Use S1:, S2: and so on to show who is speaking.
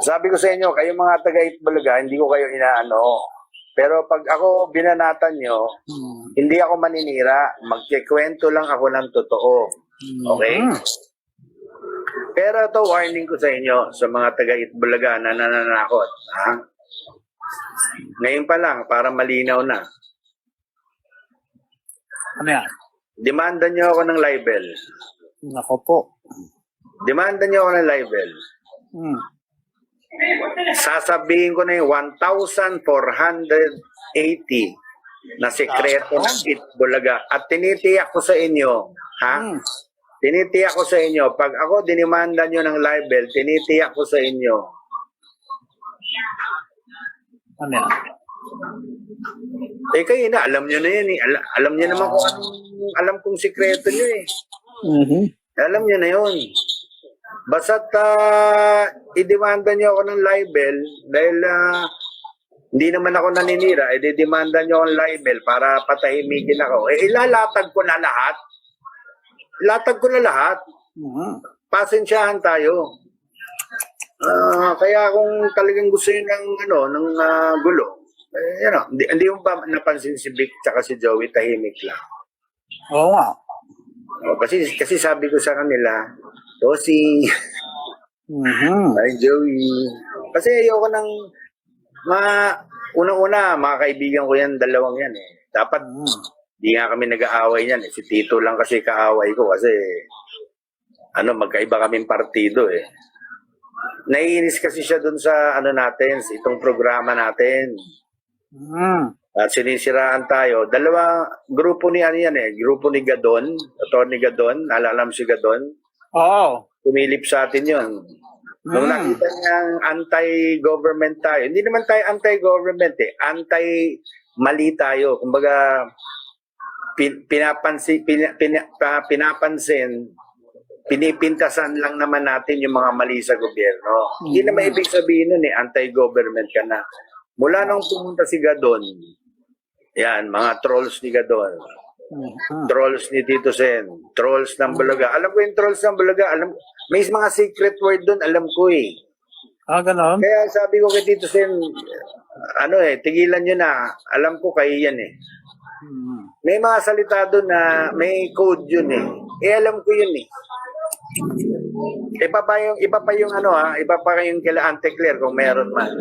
S1: Sabi ko sa inyo, kayo mga taga-Itbulaga, hindi ko kayo inaano. Pero pag ako binanatan nyo, hindi ako maninira. Magkikwento lang ako ng totoo. Okay? Pero ito, warning ko sa inyo, sa mga taga-Itbulaga na nananakot. Ha? Ngayon pa lang, para malinaw na.
S2: Ano yan?
S1: Demanda nyo ako ng libel.
S2: Nako po.
S1: Demanda nyo ako ng libel. Sasabihin ko na yung 1,480 na sekreto ng Itbulaga. At tinitiyak ko sa inyo, ha? Tinitiyak ko sa inyo, pag ako dinimanda nyo ng libel, tinitiyak ko sa inyo.
S2: Ano yan?
S1: Eh kayo na, alam nyo na yan eh. Alam nyo naman kung anong alam kong sekreto nyo eh. Alam nyo na yun. Basta't idemanda nyo ako ng libel dahil hindi naman ako naninira, idedemanda nyo akong libel para patahimikin ako. Eh ilalatag ko na lahat. Latag ko na lahat. Pasensyahan tayo. Kaya kung talagang gusto nyo ng gulo, hindi mo ba napansin si Vic tsaka si Joey tahimik lang?
S2: Oo nga.
S1: Kasi sabi ko sa kanila, Tosi, ay Joey. Kasi ayoko nang unang-una, mga kaibigan ko yan, dalawang yan eh. Dapat, di nga kami nag-aaway yan eh. Si Tito lang kasi kaaway ko kasi, magkaiba kaming partido eh. Naiinis kasi siya dun sa, natin, sa itong programa natin. At sinisiraan tayo. Grupo ni grupo ni Gadon, Atty. Gadon, naalala mo si Gadon?
S2: Oo.
S1: Tumilip sa atin yun. Nung nakita niyang anti-government tayo, hindi naman tayo anti-government eh, anti-mali tayo. Kumbaga, pinipintasan lang naman natin yung mga mali sa gobyerno. Hindi naman ibig sabihin nun eh, anti-government ka na. Mula nung pumunta si Gadon, yan, mga trolls ni Gadon, trolls ni Tito Sen, trolls ng Bulaga. Alam ko yung trolls ng Bulaga, may mga secret word doon, alam ko eh.
S2: Ganon?
S1: Kaya sabi ko kay Tito Sen, tigilan nyo na, alam ko kayo yan eh. May mga salita doon na may code yun eh. Alam ko yun eh. Iba pa yung kila Ante Claire kung meron man.